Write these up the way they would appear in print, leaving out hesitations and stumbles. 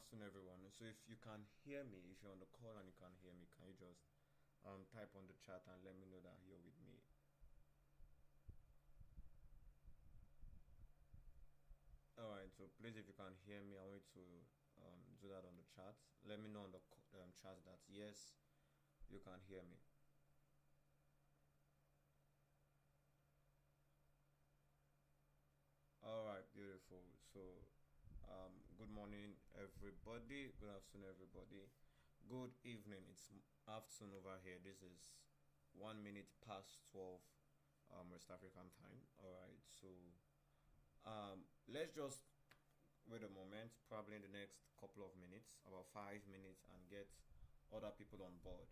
afternoon, everyone. So if you can hear me, if you're on the call and you can hear me, can you just type on the chat and let me know that you're with me? All right. So please, if you can hear me, I want you to do that on the chat. Let me know on the chat that yes, you can hear me. All right, beautiful. So, good morning, everybody. Good afternoon, everybody. Good evening. It's afternoon over here. This is 1 minute past 12, West African time. All right. So, let's just wait a moment, probably in the next couple of minutes, about 5 minutes, and get other people on board.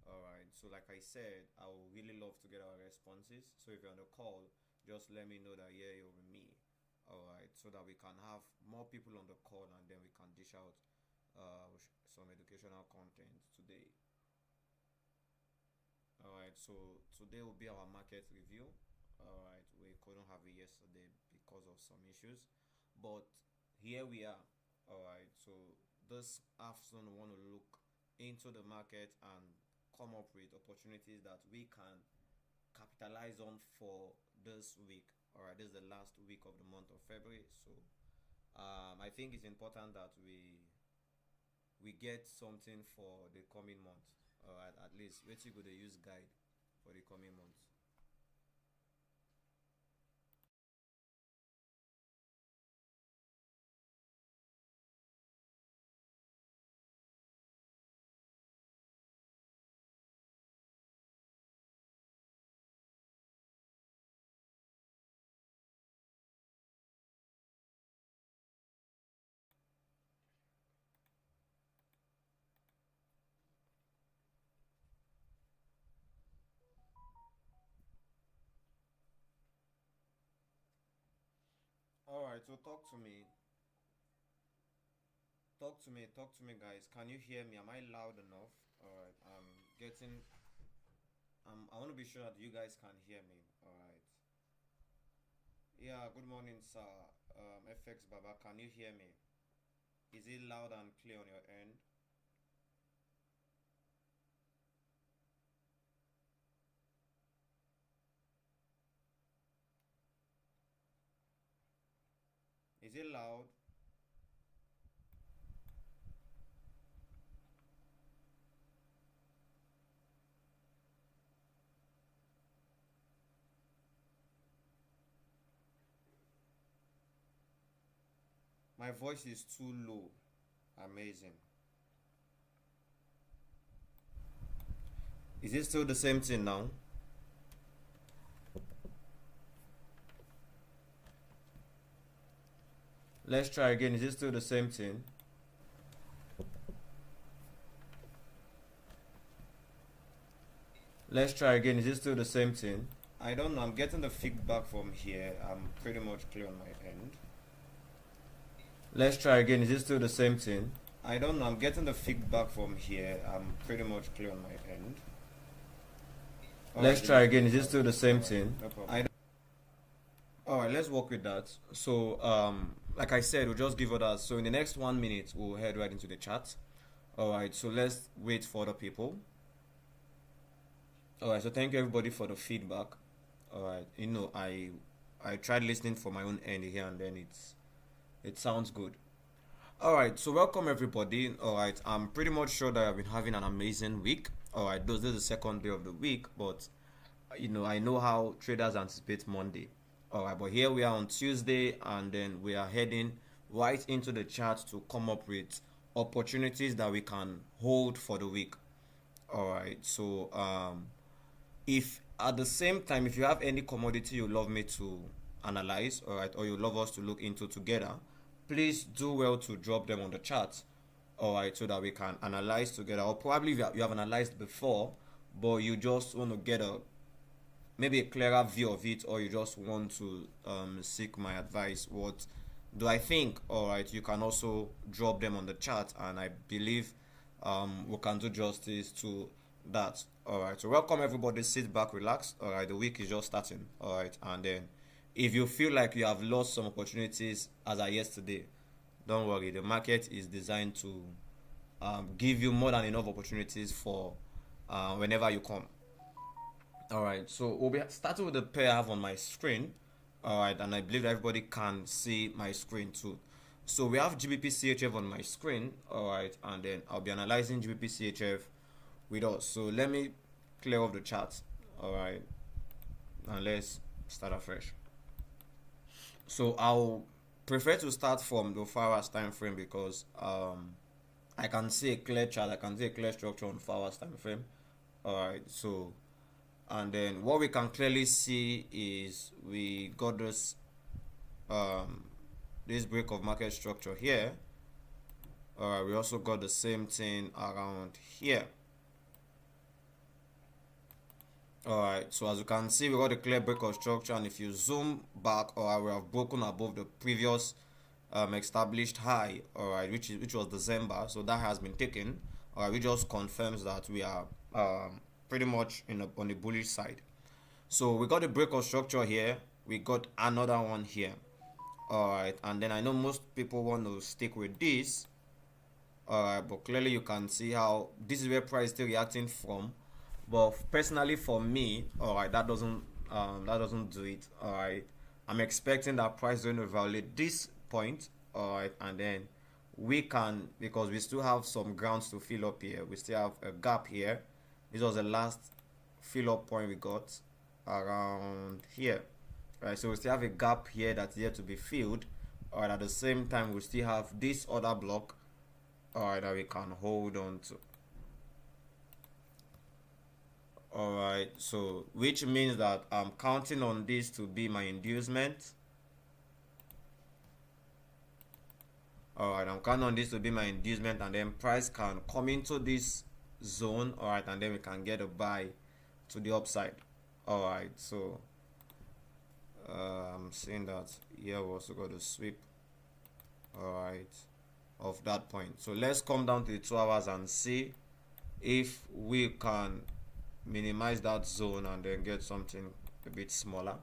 All right. So, like I said, I would really love to get our responses. So, if you're on the call, just let me know that yeah, you're with me. All right, so that we can have more people on the call and then we can dish out some educational content today. All right, so today will be our market review. All right, we couldn't have it yesterday because of some issues, but here we are. All right, so this afternoon we want to look into the market and come up with opportunities that we can capitalize on for this week. All right, this is the last week of the month of February, so I think it's important that we get something for the coming month. All right, at least we're going to use guide for the coming month. All right, so talk to me, guys. Can you hear me? Am I loud enough? All right, I'm getting. I want to be sure that you guys can hear me. All right. Yeah. Good morning, sir. FX Baba, can you hear me? Is it loud and clear on your end? Is it loud? My voice is too low. Amazing. Is it still the same thing now? Let's try again. Is it still the same thing? Let's try again. Is it still the same thing? I don't know. I'm getting the feedback from here. I'm pretty much clear on my end. Let's try again. Is it still the same thing? I don't know. I'm getting the feedback from here. I'm pretty much clear on my end. Let's try again. Is it still the same thing? No problem. All right, let's work with that. So, like I said, we'll just give others. So, in the next 1 minute, we'll head right into the chat. All right, so let's wait for the people. All right, so thank you everybody for the feedback. All right, I tried listening for my own end here and then it sounds good. All right, so welcome everybody. All right, I'm pretty much sure that I've been having an amazing week. All right, this is the second day of the week, but I know how traders anticipate Monday. All right, but here we are on Tuesday, and then we are heading right into the chart to come up with opportunities that we can hold for the week. All right, so if at the same time, if you have any commodity you love me to analyze, all right, or you love us to look into together, please do well to drop them on the chat, all right, so that we can analyze together. Or probably you have analyzed before, but you just want to get maybe a clearer view of it, or you just want to seek my advice. What do I think? All right, you can also drop them on the chat, and I believe we can do justice to that. All right, so welcome everybody. Sit back, relax. All right, the week is just starting. All right, and then if you feel like you have lost some opportunities as of yesterday, don't worry, the market is designed to give you more than enough opportunities for whenever you come. All right, so we'll be starting with the pair I have on my screen. All right, and I believe that everybody can see my screen too. So we have GBP CHF on my screen. All right, and then I'll be analyzing GBP CHF with us. So let me clear off the chart. All right, and let's start afresh. So I'll prefer to start from the 4 hours time frame because I can see a clear chart, I can see a clear structure on 4 hours time frame. All right, so and then what we can clearly see is we got this break of market structure here. All right, we also got the same thing around here. All right, so as you can see, we got a clear break of structure, and if you zoom back, we have broken above the previous established high, all right, which was December. So that has been taken. All right, which just confirms that we are pretty much on the bullish side. So we got a break of structure here, we got another one here. All right, and then I know most people want to stick with this. All right, but clearly you can see how this is where price is still reacting from. But personally for me, all right, that doesn't do it. All right, I'm expecting that price is going to violate this point. All right, and then we can, because we still have some grounds to fill up here, we still have a gap here. This was the last fill up point we got around here, right? So we still have a gap here that's yet to be filled. All right, at the same time we still have this other block, all right, that we can hold on to. All right, so which means that I'm counting on this to be my inducement. All right, I'm counting on this to be my inducement, and then price can come into this zone. All right, and then we can get a buy to the upside. All right, so I'm seeing that here we also got a sweep, all right, of that point. So let's come down to the 2 hours and see if we can minimize that zone and then get something a bit smaller.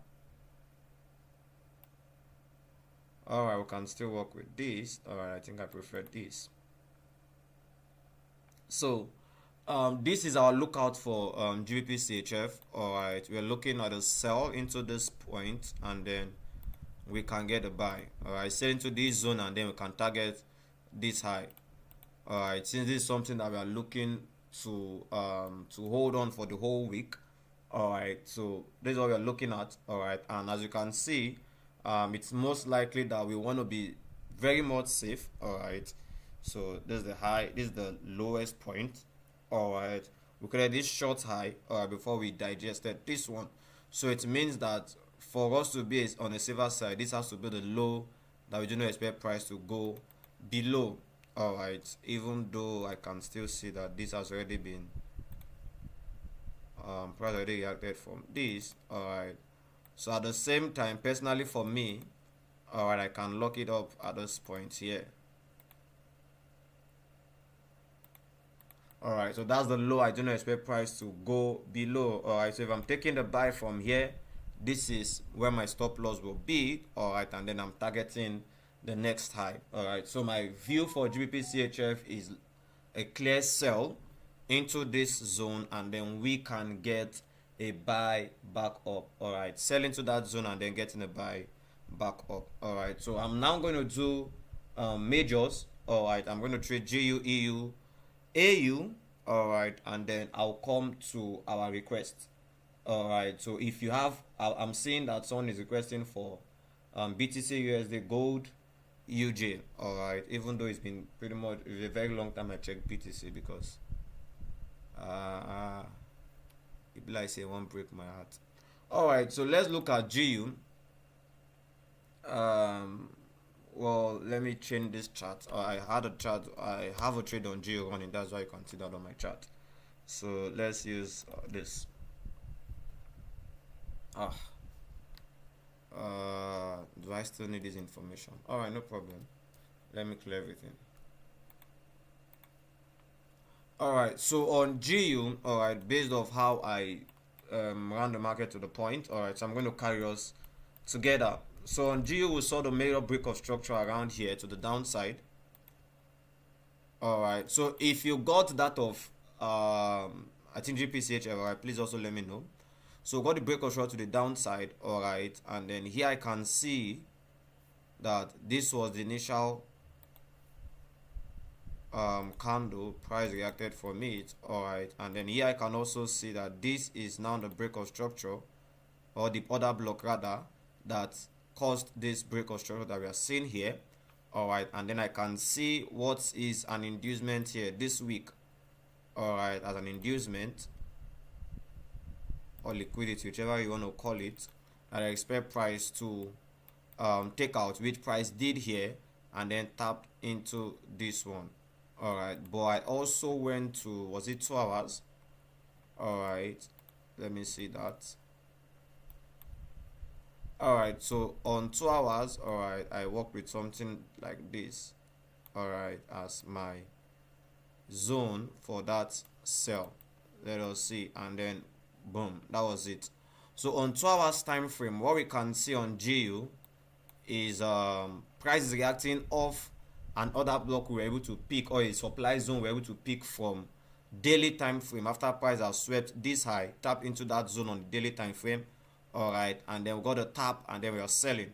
All right, we can still work with this. All right, I think I prefer this. So this is our lookout for GBP CHF. All right, we're looking at a sell into this point, and then we can get a buy. All right, sell into this zone, and then we can target this high. All right, since this is something that we are looking to hold on for the whole week. All right, so this is what we are looking at. All right, and as you can see, it's most likely that we want to be very much safe. All right, so this is the high, this is the lowest point. All right, we created this short high before we digested this one. So it means that for us to be on the safer side, this has to be the low that we do not expect price to go below. All right, even though I can still see that this has already been price already reacted from this. All right, so at the same time, personally for me, all right, I can lock it up at this point here. All right, so that's the low I do not expect price to go below. All right, so if I'm taking the buy from here, this is where my stop loss will be. All right, and then I'm targeting the next high. All right, so my view for GBP CHF is a clear sell into this zone, and then we can get a buy back up. All right, sell into that zone and then getting a buy back up. All right, so I'm now going to do majors. All right, I'm going to trade GU, EU, AU. All right, and then I'll come to our request. All right, so if you have, I'm seeing that someone is requesting for BTC USD gold UJ. All right, even though it's been pretty much a very long time I checked BTC, because it be like say won't break my heart. All right, so let's look at GU. Well, let me change this chart. I had a chart, I have a trade on GU running, that's why you can see that on my chart. So let's use this. Do I still need this information? All right, no problem. Let me clear everything. All right, so on GU, all right, based off how I ran the market to the point, all right, so I'm going to carry us together. So on GU we saw the major break of structure around here to the downside. All right, so if you got that of I think GPCHF, all right, please also let me know. So got the break of structure to the downside, all right, and then here I can see that this was the initial candle, price reacted from it, all right, and then here I can also see that this is now the break of structure, or the other block rather, that caused this break of structure that we are seeing here. All right, and then I can see what is an inducement here this week, all right, as an inducement or liquidity, whichever you want to call it, and I expect price to take out, which price did here, and then tapped into this one. All right, but I also went to, was it 2 hours? All right, let me see that. All right, so on 2 hours, all right, I work with something like this, all right, as my zone for that sell. Let us see, and then boom, that was it. So on 2 hours time frame, what we can see on GU is price is reacting off an order block we were able to pick, or a supply zone we were able to pick from daily time frame after price has swept this high, tap into that zone on the daily time frame. All right, and then we got a tap, and then we are selling,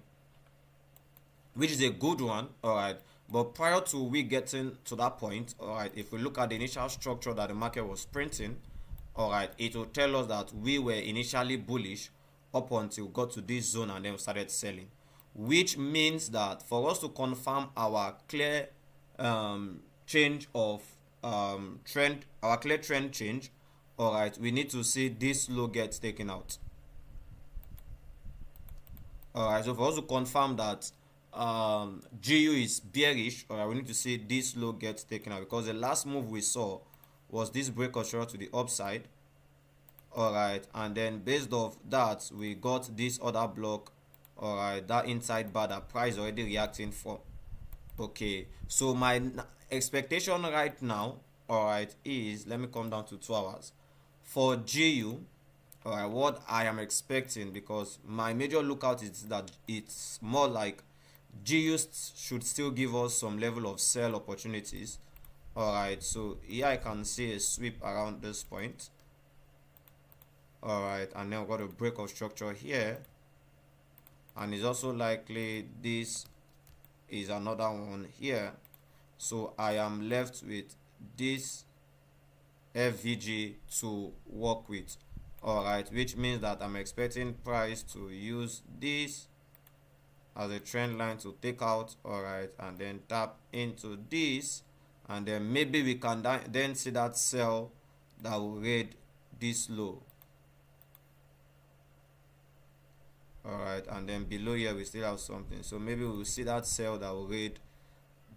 which is a good one. All right, but prior to we getting to that point, all right, if we look at the initial structure that the market was printing, all right, it will tell us that we were initially bullish up until we got to this zone, and then we started selling, which means that for us to confirm our clear change of trend, our clear trend change, all right, we need to see this low get taken out. All right, so for us to confirm that GU is bearish, all right, we need to see this low get taken out, because the last move we saw was this break of structure to the upside. All right, and then based off that we got this other block, all right, that inside bar that price already reacting for. Okay, so my expectation right now, all right, is, let me come down to 2 hours for GU. All right, what I am expecting, because my major lookout is that it's more like GU should still give us some level of sell opportunities. All right, so here I can see a sweep around this point. All right, and then we've got a break of structure here, and it's also likely this is another one here. So I am left with this FVG to work with. All right, which means that I'm expecting price to use this as a trend line to take out, all right, and then tap into this, and then maybe we can then see that sell that will raid this low. All right, and then below here we still have something, so maybe we'll see that sell that will raid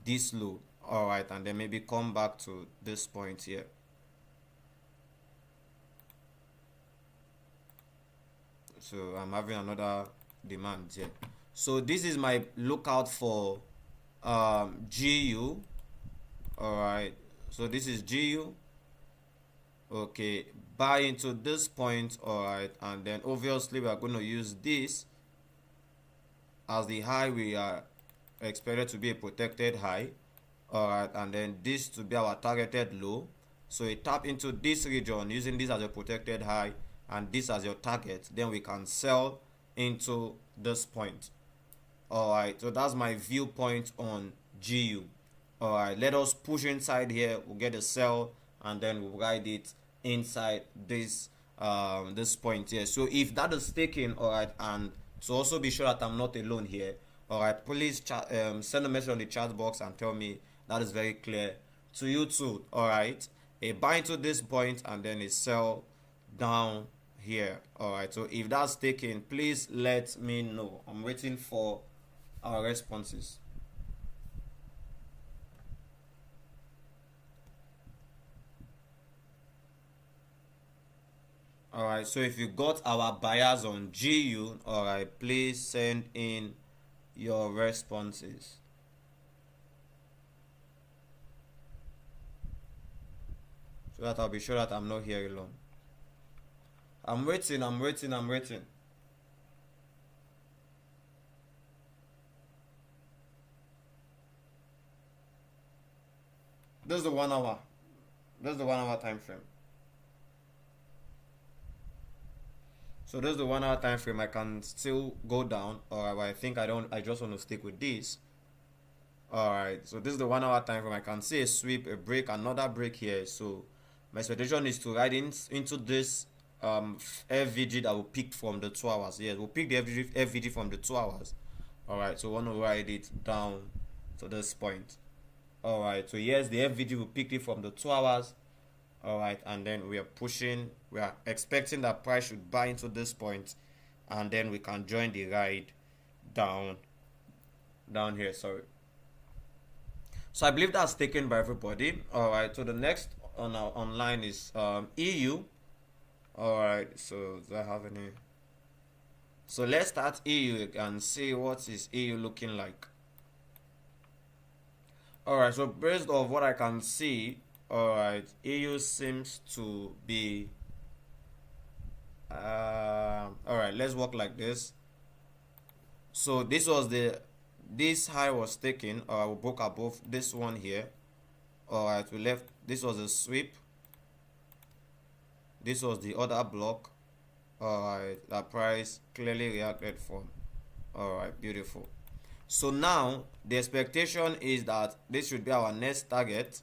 this low. All right, and then maybe come back to this point here. So I'm having another demand here. So this is my lookout for GU. All right, so this is GU. Okay, buy into this point. All right, and then obviously we are going to use this as the high. We are expected to be a protected high. All right, and then this to be our targeted low. So we tap into this region using this as a protected high and this as your target, then we can sell into this point. All right, so that's my viewpoint on GU. All right, let us push inside here. We'll get a sell, and then we'll ride it inside this this point here. So if that is taken, all right, and to also be sure that I'm not alone here, all right, please send a message on the chat box and tell me that is very clear to you too. All right, a buy into this point and then a sell down here. All right, so if that's taken, please let me know. I'm waiting for our responses. All right, so if you got our buyers on GU, all right, please send in your responses. So that I'll be sure that I'm not here alone. I'm waiting. this is the 1 hour. This is the 1 hour time frame. So this is the 1 hour time frame. I can still go down, or I think I just want to stick with this. Alright, so this is the 1 hour time frame. I can see a sweep, a break, another break here. So my expectation is to ride into this FVG that will pick from the 2 hours. Yes, we'll pick the FVG from the 2 hours. Alright, so we want to ride it down to this point. Alright, so yes, the FVG will pick it from the 2 hours. Alright, and then we are expecting that price should buy into this point, and then we can join the ride down here. Sorry. So I believe that's taken by everybody. Alright, so the next on our online is EU. Alright, so do I have any? So let's start EU and see what is EU looking like. Alright, so based on what I can see, alright, EU seems to be alright, let's work like this. So this high was taken, or we broke above this one here. Alright, we left, this was a sweep, this was the other block. Alright, that price clearly reacted from. Alright, beautiful. So now the expectation is that this should be our next target.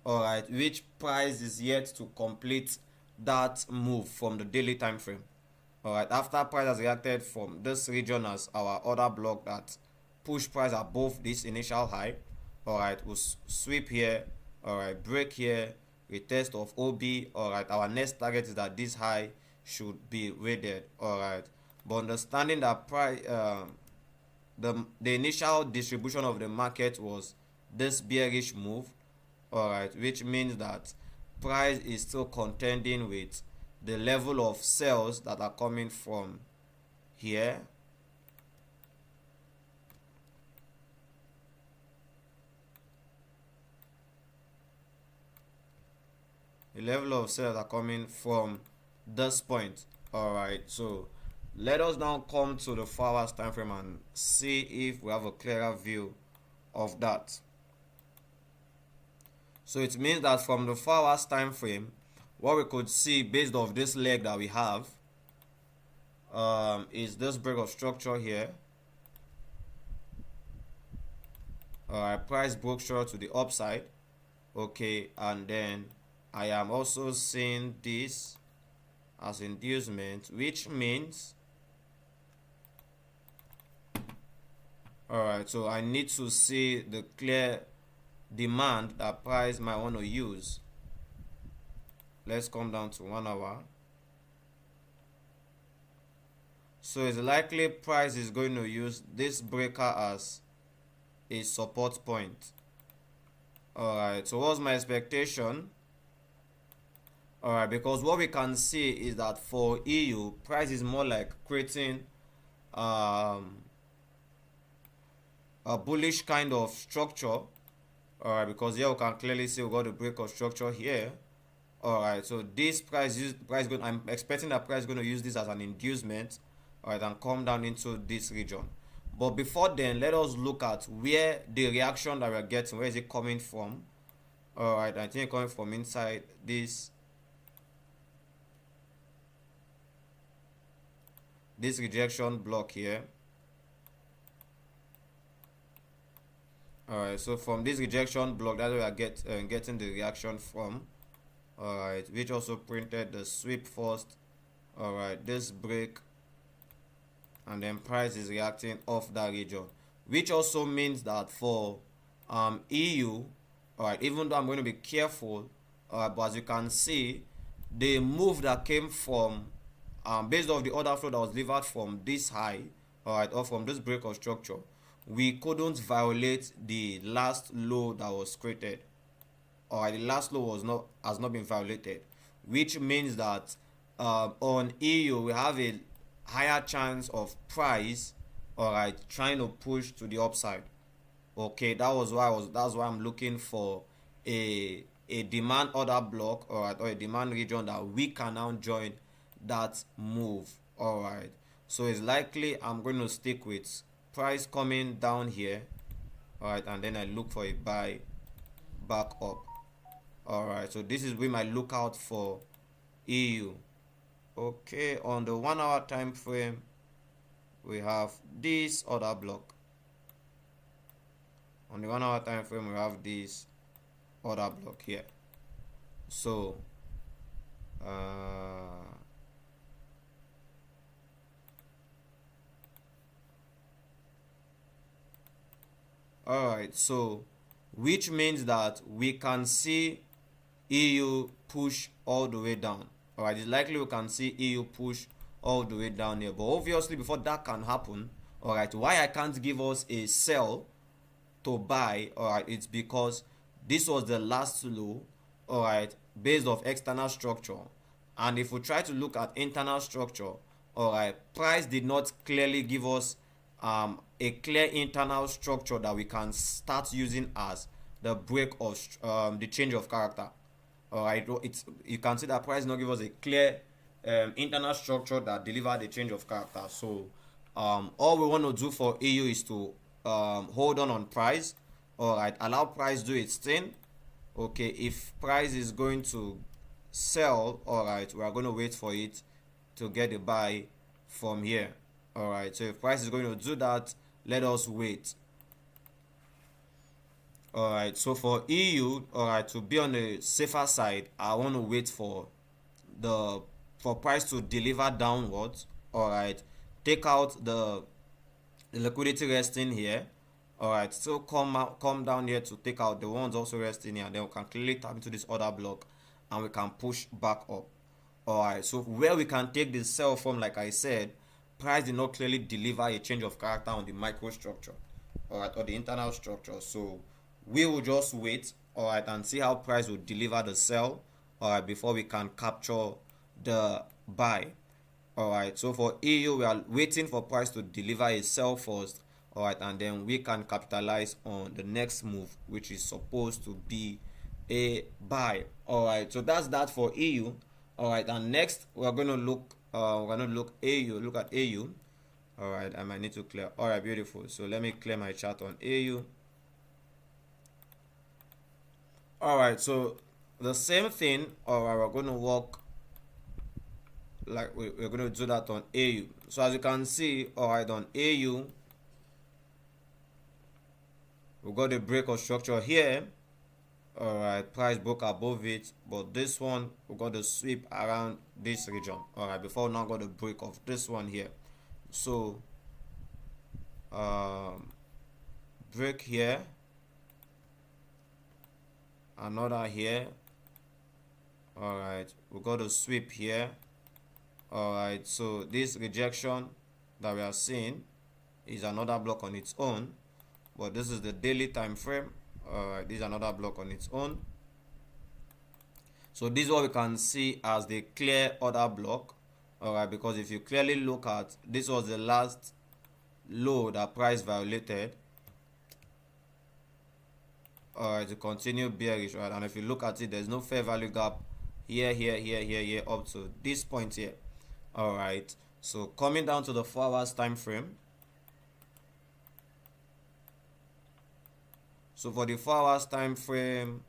Alright, which price is yet to complete that move from the daily time frame. Alright, after price has reacted from this region as our other block that push price above this initial high. Alright, we'll sweep here. Alright, break here, retest of OB. Alright, our next target is that this high should be raided. Alright, but understanding that price, the initial distribution of the market was this bearish move. Alright, which means that price is still contending with the level of sales that are coming from here. The level of sales are coming from this point. Alright, so let us now come to the 4 hours time frame and see if we have a clearer view of that. So it means that from the 4 hours time frame, what we could see based off this leg that we have is this break of structure here. Alright, price broke short to the upside. Okay, and then I am also seeing this as inducement, which means, alright, so I need to see the clear demand that price might want to use. Let's come down to 1 hour. So it's likely price is going to use this breaker as a support point. Alright, so what's my expectation? Alright, because what we can see is that for EU, price is more like creating a bullish kind of structure. Alright, because here we can clearly see we got the break of structure here. Alright, so this I'm expecting that price is going to use this as an inducement. Alright, and come down into this region. But before then, let us look at where the reaction that we're getting, where is it coming from? Alright, I think it's coming from inside this rejection block here. Alright, so from this rejection block, that's where we are getting the reaction from. Alright, which also printed the sweep first. Alright, this break, and then price is reacting off that region, which also means that for EU, alright, even though I'm going to be careful, but as you can see, the move that came from based off the order flow that was delivered from this high, alright, or from this break of structure, we couldn't violate the last low that was created. Alright, the last low has not been violated, which means that on EU we have a higher chance of price, alright, trying to push to the upside. Okay, that's why I'm looking for a demand order block, alright, or a demand region that we can now join that move. Alright, so it's likely I'm going to stick with price coming down here, alright, and then I look for a buy back up. All right, so this is we might look out for EU. Okay, on the 1 hour time frame, we have this other block. On the 1 hour time frame, we have this other block here. So all right, so which means that we can see EU push all the way down. All right, it's likely we can see EU push all the way down here, but obviously before that can happen, all right, why I can't give us a sell to buy, all right, it's because this was the last low, all right, based off external structure. And if we try to look at internal structure, all right, price did not clearly give us a clear internal structure that we can start using as the break of the change of character. All right, it's, you can see that price not give us a clear internal structure that deliver the change of character. So all we want to do for EU is to hold on price. All right, allow price do its thing. Okay, if price is going to sell, all right, we are going to wait for it to get a buy from here. All right, so if price is going to do that, let us wait. All right, so for EU, all right, to be on the safer side, I want to wait for price to deliver downwards. All right, take out the liquidity resting here. All right, so come down here to take out the ones also resting here, and then we can clearly tap into this other block and we can push back up. All right, so where we can take this sell from, like I said, price did not clearly deliver a change of character on the microstructure, all right, or the internal structure. So we will just wait, all right, and see how price will deliver the sell, all right, before we can capture the buy. All right, so for EU, we are waiting for price to deliver a sell first, all right, and then we can capitalize on the next move, which is supposed to be a buy. All right, so that's that for EU. All right, and next we're going to look AU. Look at AU. All right, I might need to clear. All right, beautiful. So let me clear my chart on AU. All right, so the same thing. All right, we're going to work like we're going to do that on AU. So as you can see, all right, on AU, we got a break of structure here. All right, price broke above it, but this one we got to sweep around this region. All right, before now got a break of this one here. So break here, another here. All right, we got to sweep here. All right, so this rejection that we are seeing is another block on its own, but this is the daily time frame. This is another block on its own. So this is what we can see as the clear order block. All right, because if you clearly look at, this was the last low that price violated. All right, to continue bearish, right? And if you look at it, there's no fair value gap here, here up to this point here. All right, so coming down to the 4 hours time frame. So for the 4 hours time frame,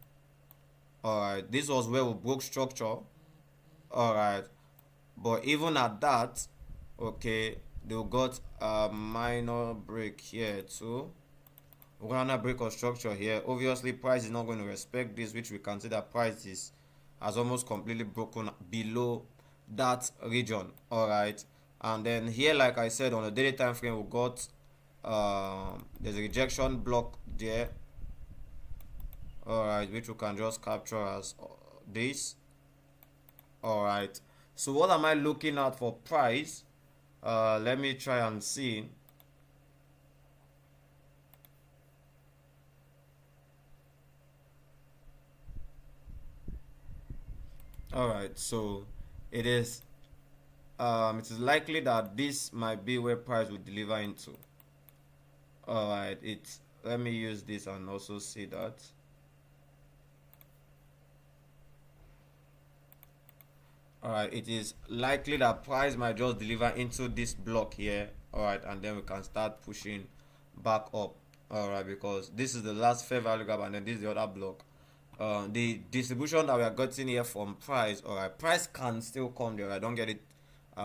all right, this was where we broke structure. All right, but even at that, okay, they got a minor break here too. We got another break of structure here. Obviously, price is not going to respect this, which we consider price has almost completely broken below that region. All right, and then here, like I said, on the daily time frame, we got there's a rejection block there. All right, which we can just capture as this. All right, so what am I looking at for price? Let me try and see. All right, so it is likely that this might be where price will deliver into. All right, let me use this and also see that. All right, it is likely that price might just deliver into this block here. All right, and then we can start pushing back up. All right, because this is the last fair value gap, and then this is the other block, the distribution that we are getting here from price, all right, price can still come there. I don't get it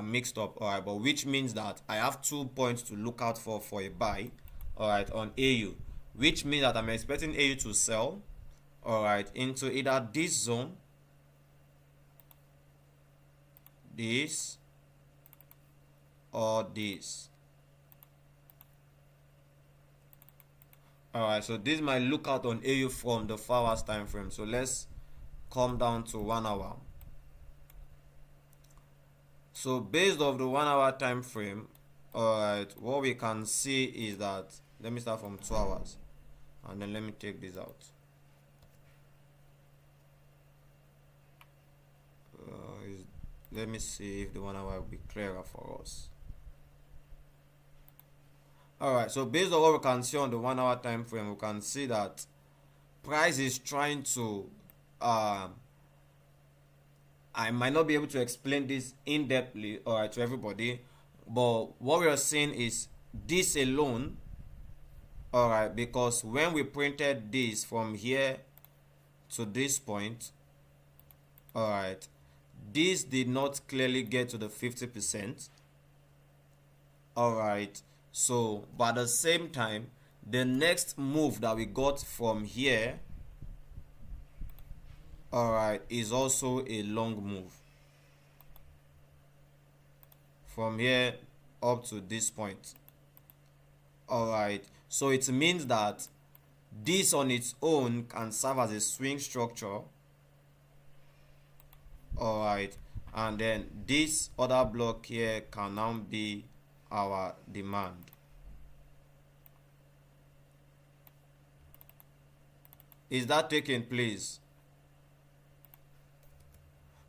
mixed up, all right, but which means that I have 2 points to look out for a buy, all right, on AU, which means that I'm expecting AU to sell, all right, into either this zone, this, or this. All right, so this is my lookout on AU from the 4 hours time frame. So let's come down to 1 hour. So based off the 1 hour time frame, all right, what we can see is that, let me start from 2 hours, and then let me take this out. Let me see if the 1 hour will be clearer for us. All right, so based on what we can see on the 1 hour time frame, we can see that price is trying to I might not be able to explain this in depthly, all right, to everybody, but what we are seeing is this alone, all right, because when we printed this from here to this point, all right, this did not clearly get to the 50%, all right. So but at the same time, the next move that we got from here, all right, is also a long move from here up to this point, all right. So it means that this on its own can serve as a swing structure, all right, and then this other block here can now be our demand. Is that taking place?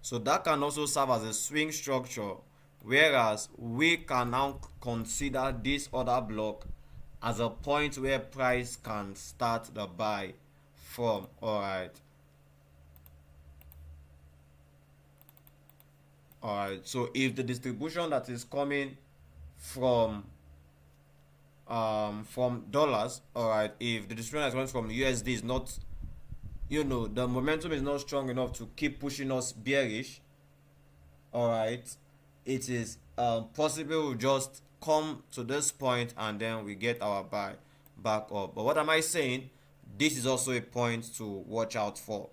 So that can also serve as a swing structure, whereas we can now consider this other block as a point where price can start the buy from, all right. All right, so if the distribution that is coming from dollars, all right, if the distribution that's coming from USD is not, the momentum is not strong enough to keep pushing us bearish, all right, it is possible we just come to this point and then we get our buy back up. But what am I saying? This is also a point to watch out for,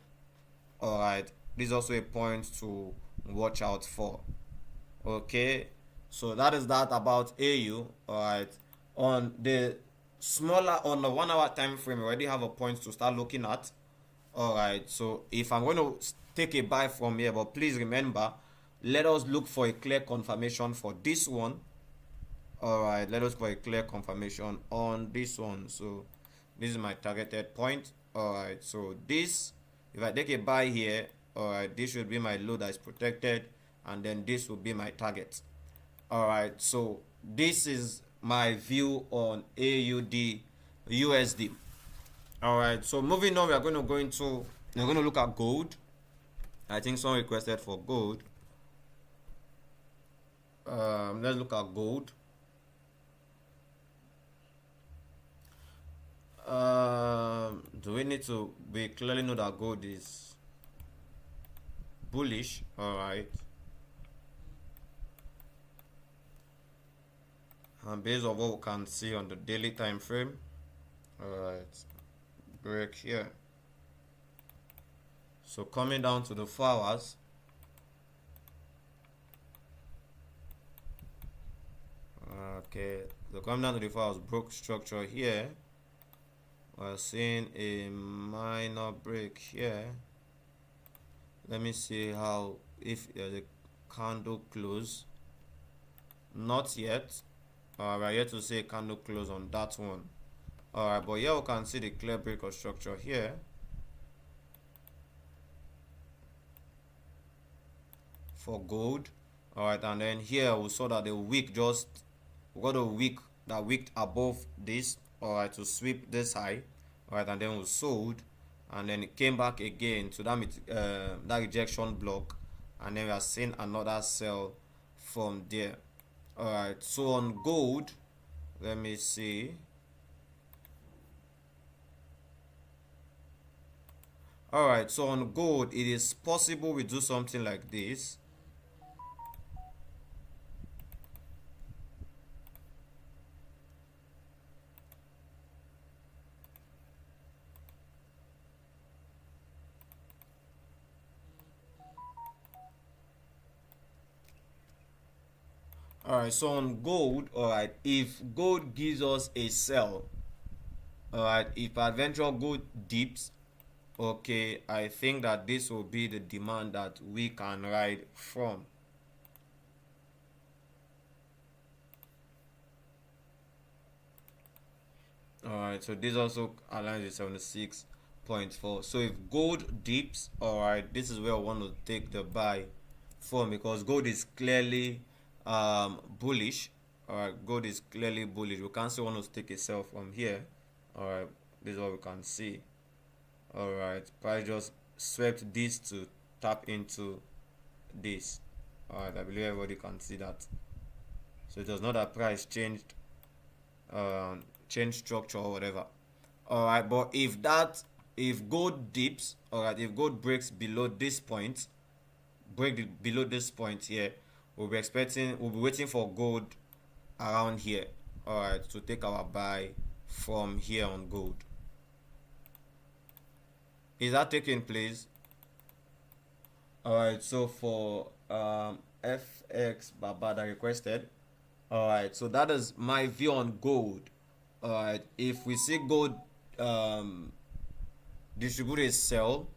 all right. This is also a point to watch out for. Okay, so that is that about AU. All right, on the 1 hour time frame, we already have a point to start looking at. All right, so if I'm going to take a buy from here, but please remember, let us look for a clear confirmation for this one. All right, let us for a clear confirmation on this one. So this is my targeted point. All right, so this, if I take a buy here, all right, this should be my low that is protected, and then this will be my target. All right, so this is my view on AUD USD. All right, so moving on, we're going to look at gold. I think someone requested for gold. Let's look at gold. Do we need to clearly know that gold is bullish? All right, and based on what we can see on the daily time frame, all right, break here. So coming down to the 4 hours, okay, so coming down to the 4 hours, broke structure here. We're seeing a minor break here. Let me see how, if there's a candle close. Not yet. We're yet to see a candle close on that one. Alright, but here we can see the clear break of structure here. For gold. Alright, and then here we saw that the wick we got a wick that wicked above this, alright, to sweep this high. Alright, and then we sold, and then it came back again to that rejection block, and then we are seeing another sell from there. Alright, so on gold, let me see. All right, so on gold, it is possible we do something like this. All right, so on gold, all right, if gold gives us a sell, all right, if adventure gold dips, okay, I think that this will be the demand that we can ride from. All right, so this also aligns with 76.4. So if gold dips, all right, this is where I want to take the buy from, because gold is clearly bullish. All right, gold is clearly bullish. We can't say want to take a sell from here. All right, this is what we can see. All right, price just swept this to tap into this. All right, I believe everybody can see that. So it was not that price changed, change structure or whatever. All right, but if gold dips, all right, if gold breaks below this point, below this point here, we'll be waiting for gold around here, all right, to take our buy from here on gold. Is that taking place? All right, so for FX Baba that requested, all right, so that is my view on gold. All right, if we see gold distribute a sell,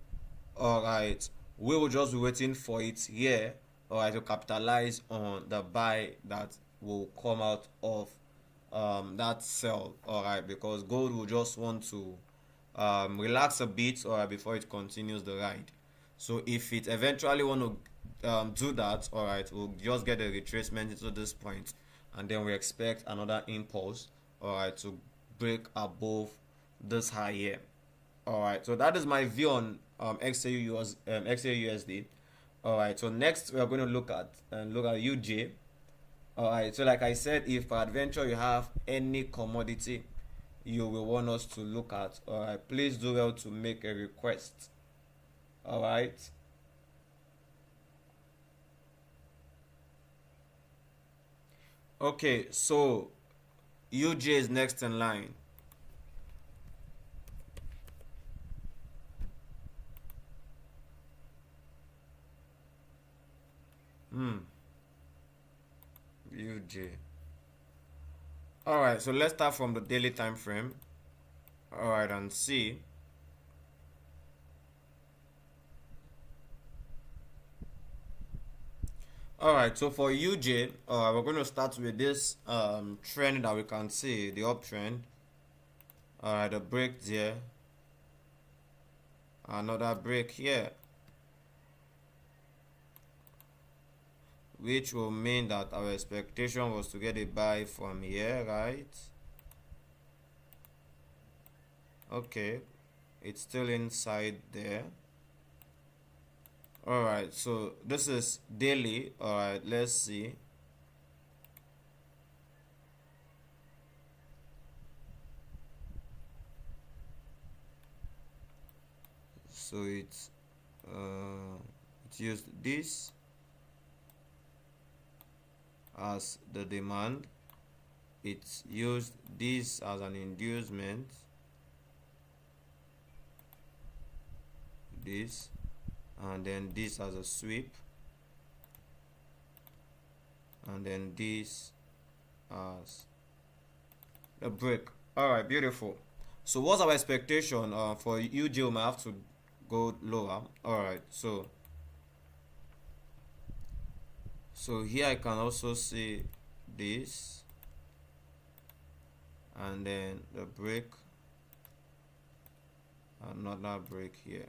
all right, we will just be waiting for it here, all right, to capitalize on the buy that will come out of that sell, all right, because gold will just want to relax a bit, all right, before it continues the ride. So if it eventually want to do that, all right, we'll just get a retracement into this point, and then we expect another impulse, all right, to break above this high here. All right, so that is my view on XAUUSD. All right, so next we are going to look at UJ. All right, so like I said, if per adventure you have any commodity you will want us to look at, all right, please do well to make a request. All right. Okay, so UJ is next in line. UJ. All right, so let's start from the daily time frame. All right, and see. All right, so for UJ, we're going to start with this trend that we can see, the uptrend. All right, the break there, another break here, which will mean that our expectation was to get a buy from here, right? Okay, it's still inside there. All right, so this is daily. All right, let's see. So it's it used this as the demand, it's used this as an inducement, this, and then this as a sweep, and then this as a break. All right, beautiful. So what's our expectation for UJ? We might have to go lower. All right, so here I can also see this, and then the break, another break here.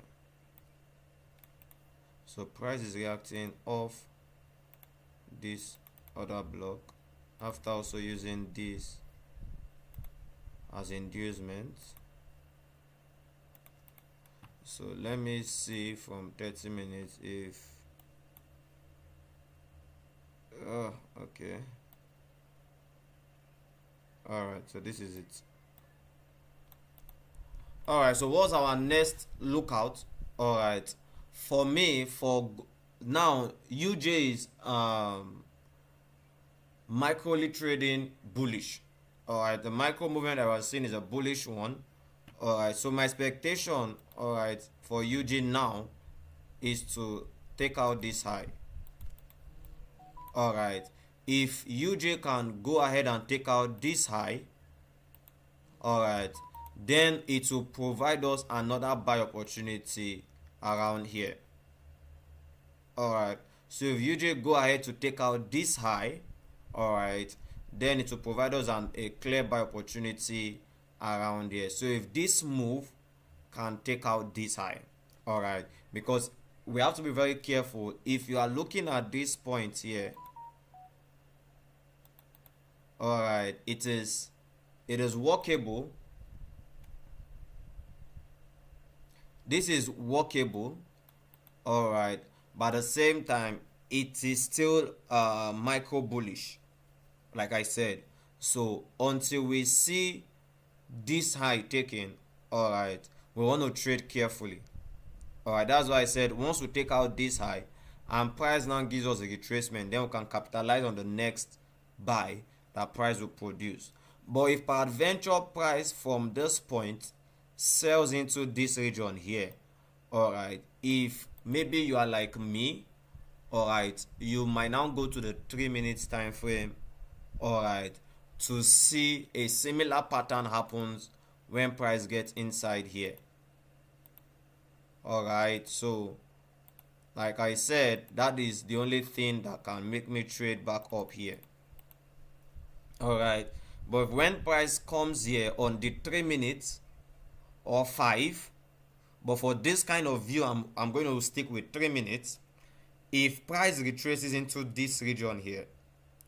So price is reacting off this other block after also using this as inducement. So let me see from 30 minutes if okay. All right, so this is it. All right, so what's our next lookout? All right. For me, now UJ is microly trading bullish. All right, the micro movement that I was seeing is a bullish one. All right, so my expectation, all right, for UJ now is to take out this high. All right, if UJ can go ahead and take out this high, all right, then it will provide us another buy opportunity around here. All right, so if UJ go ahead to take out this high, all right, then it will provide us a clear buy opportunity around here. So if this move can take out this high, all right, because we have to be very careful. If you are looking at this point here, all right, it is workable. This is workable, all right, but at the same time it is still micro bullish, like I said. So until we see this high taken, all right, we want to trade carefully. All right, that's why I said once we take out this high and price now gives us a retracement, then we can capitalize on the next buy that price will produce. But if peradventure price from this point sells into this region here, all right, if maybe you are like me, all right, you might now go to the 3 minutes time frame, all right, to see a similar pattern happens when price gets inside here. All right, so like I said, that is the only thing that can make me trade back up here. All right, but when price comes here on the 3 minutes or 5, but for this kind of view, I'm going to stick with 3 minutes. If price retraces into this region here,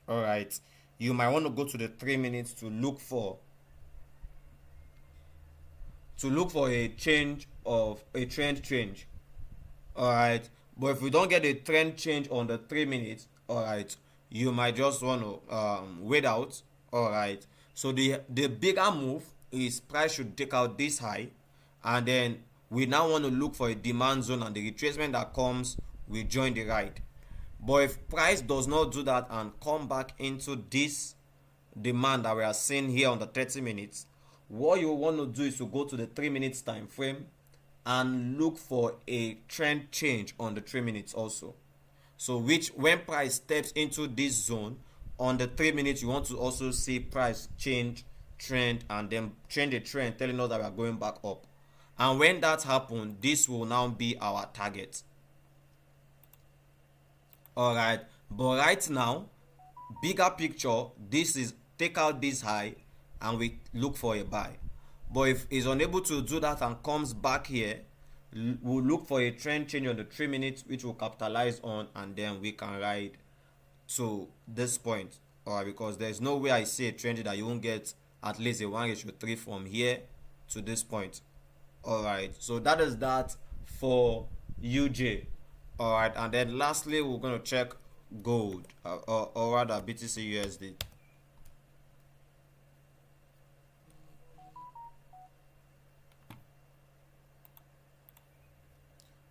all right, you might want to go to the 3 minutes to look for a change of a trend change. All right, but if we don't get a trend change on the 3 minutes, all right, you might just want to wait out. All right, so the bigger move is price should take out this high, and then we now want to look for a demand zone, and the retracement that comes, we join the ride. But if price does not do that and come back into this demand that we are seeing here on the 30 minutes, what you want to do is to go to the 3 minutes time frame and look for a trend change on the 3 minutes also. So which when price steps into this zone on the 3 minutes, you want to also see price change trend and then change the trend, telling us that we are going back up. And when that happens, this will now be our target. All right, but right now, bigger picture, this is take out this high and we look for a buy. But if it's unable to do that and comes back here, we'll look for a trend change on the 3 minutes, which we'll capitalize on, and then we can ride to this point. All right, because there's no way I see a trend that you won't get at least a 1:3 from here to this point. All right, so that is that for UJ. All right, and then lastly, we're going to check gold, or rather BTC USD.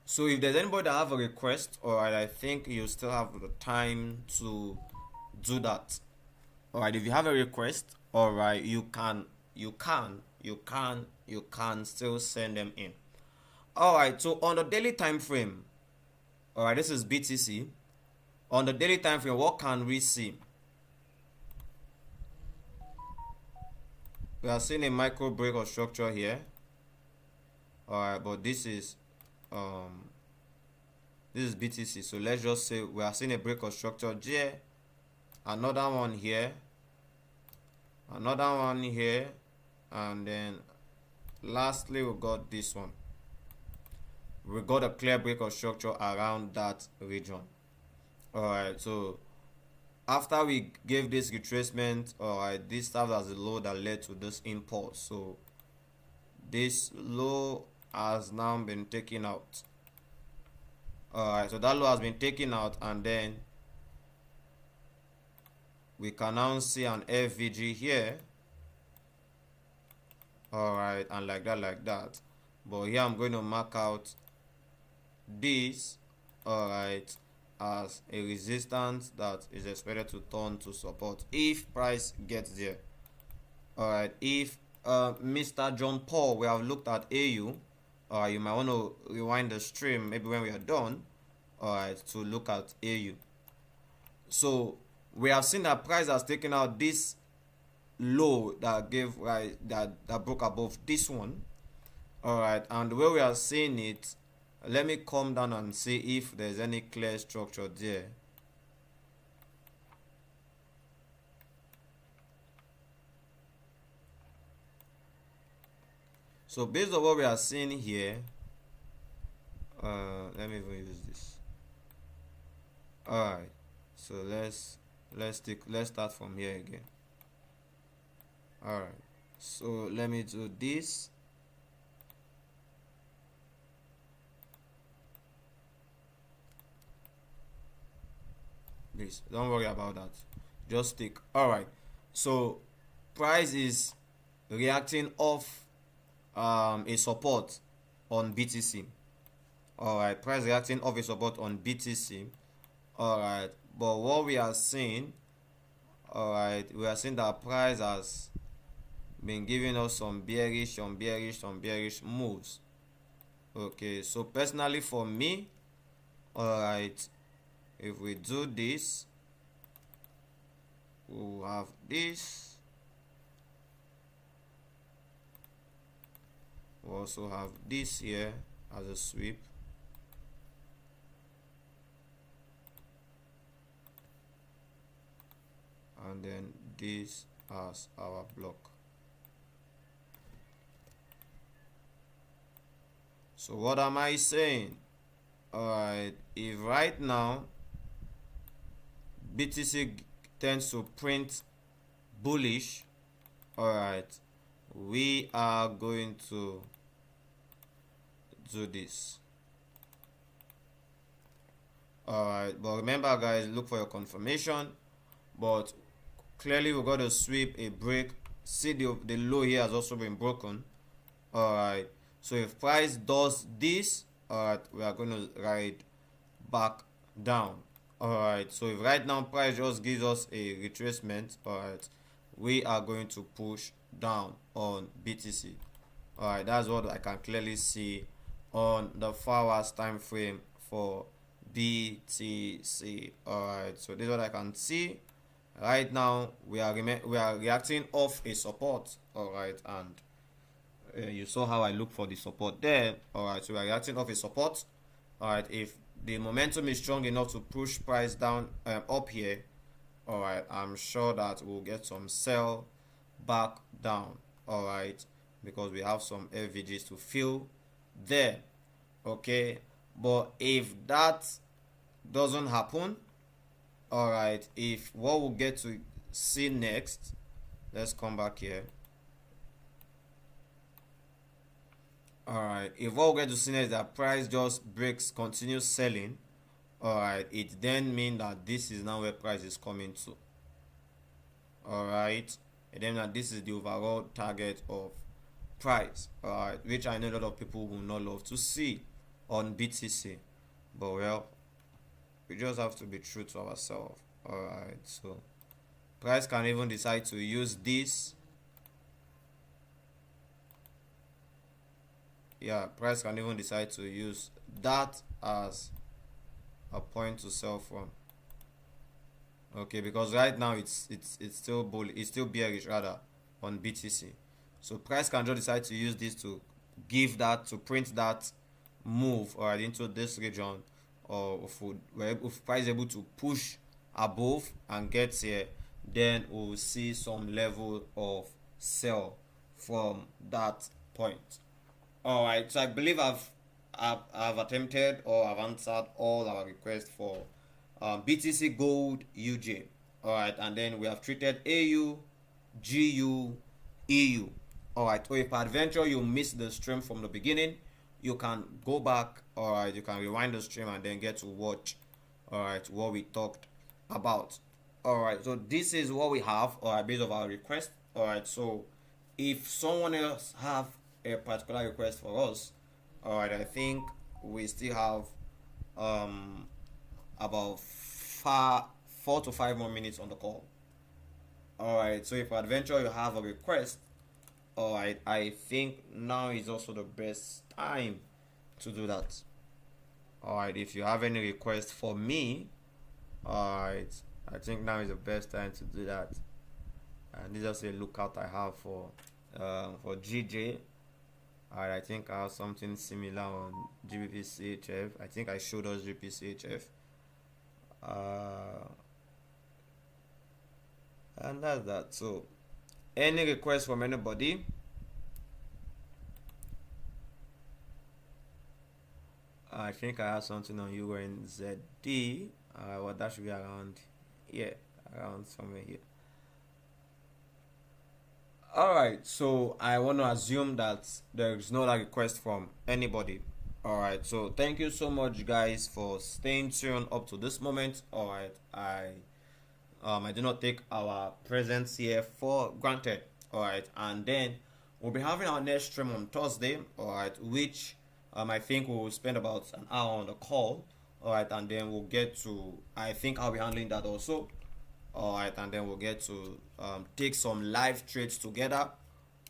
So if there's anybody that have a request, all right, I think you still have the time to do that. All right, if you have a request, all right, you can still send them in. All right, so on the daily time frame, all right, this is BTC. On the daily time frame, what can we see? We are seeing a micro break of structure here. All right, but this is BTC. So let's just say we are seeing a break of structure here, another one here, another one here, and then lastly we got this one. We got a clear break of structure around that region. All right, so after we gave this retracement, all right, this serves as a low that led to this impulse. So this low has now been taken out. All right, so that low has been taken out, and then we can now see an FVG here. All right, and like that. But here I'm going to mark out this, all right, as a resistance that is expected to turn to support if price gets there. All right, if Mr. John Paul, we have looked at AU. You might want to rewind the stream maybe when we are done, all right, to look at AU. So we have seen that price has taken out this low that gave right that broke above this one, all right, and the way we are seeing it, let me come down and see if there's any clear structure there. So based on what we are seeing here, let me even use this. All right, so let's start from here again. All right, so let me do this. Please don't worry about that, just stick. All right, so price is reacting off a support on BTC. All right, price reacting off a support on BTC. All right, but what we are seeing, all right, we are seeing that price has been giving us some bearish moves. Okay, so personally for me, all right, if we do this, we'll have this. We'll also have this here as a sweep. And then this as our block. So what am I saying? Alright, if right now BTC tends to print bullish, alright, we are going to do this. Alright, but remember guys, look for your confirmation. But clearly we got to sweep a break. See the low here has also been broken. Alright, so if price does this, alright, we are going to ride back down. Alright, so if right now price just gives us a retracement, alright, we are going to push down on BTC. Alright, that's what I can clearly see on the 4 hours time frame for BTC. Alright, so this is what I can see. Right now we are reacting off a support, alright, and you saw how I look for the support there. Alright, so we are reacting off a support. Alright, if the momentum is strong enough to push price down up here, alright, I'm sure that we'll get some sell back down, alright, because we have some FVGs to fill there. Okay, but if that doesn't happen, alright, if what we'll get to see next, let's come back here. Alright, if what we'll get to see next is that price just breaks, continues selling, alright, it then means that this is now where price is coming to. Alright, and then that this is the overall target of price, alright, which I know a lot of people will not love to see on BTC, but well, we just have to be true to ourselves. Alright, so price can even decide to use this. Yeah, price can even decide to use that as a point to sell from. Okay, because right now it's still bullish, it's still bearish rather on BTC. So price can just decide to use this to give that, to print that move alright into this region, or if price is able to push above and gets here, then we'll see some level of sell from that point. Alright, so I believe I've attempted or I've answered all our requests for BTC Gold UJ. Alright, and then we have treated AU, GU, EU. Alright, so if peradventure you missed the stream from the beginning, you can go back, alright, you can rewind the stream and then get to watch, alright, what we talked about. Alright, so this is what we have, alright, based on our request. Alright, so if someone else have a particular request for us, alright, I think we still have um about 4 to 5 more minutes on the call. All right. So if adventure you have a request, all right, I think now is also the best time to do that. All right. If you have any request for me, all right, I think now is the best time to do that. And this is just a lookout I have for GJ. Alright, I think I have something similar on GBP I think I showed us GBP and that's that. So, any request from anybody? I think I have something on UNZD. Well, that should be around here, around somewhere here. Alright, so I want to assume that there is no like request from anybody. Alright, so thank you so much, guys, for staying tuned up to this moment. Alright, I do not take our presence here for granted. Alright, and then we'll be having our next stream on Thursday. Alright, which I think we will spend about an hour on the call. Alright, and then we'll get to, I think I'll be handling that also. Alright, and then we'll get to take some live trades together.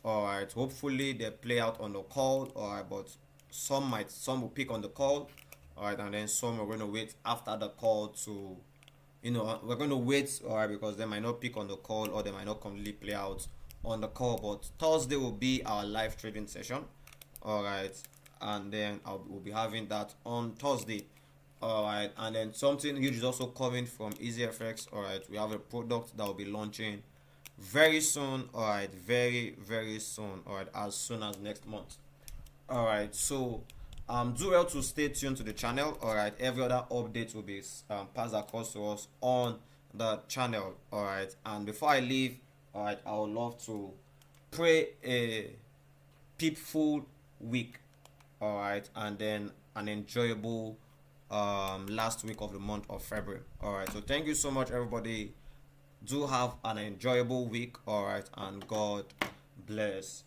Alright, hopefully they play out on the call. Alright, but some will pick on the call. Alright, and then some are going to wait after the call to, we're going to wait. Alright, because they might not pick on the call or they might not completely play out on the call. But Thursday will be our live trading session. Alright, and then we'll be having that on Thursday. Alright, and then something huge is also coming from EasyFX. Alright, we have a product that will be launching very soon. Alright, very, very soon. Alright, as soon as next month. Alright, so do well to stay tuned to the channel. Alright, every other update will be passed across to us on the channel. Alright, and before I leave, alright, I would love to pray a peaceful week. Alright, and then an enjoyable last week of the month of February. Alright, so thank you so much, everybody. Do have an enjoyable week. Alright, and God bless.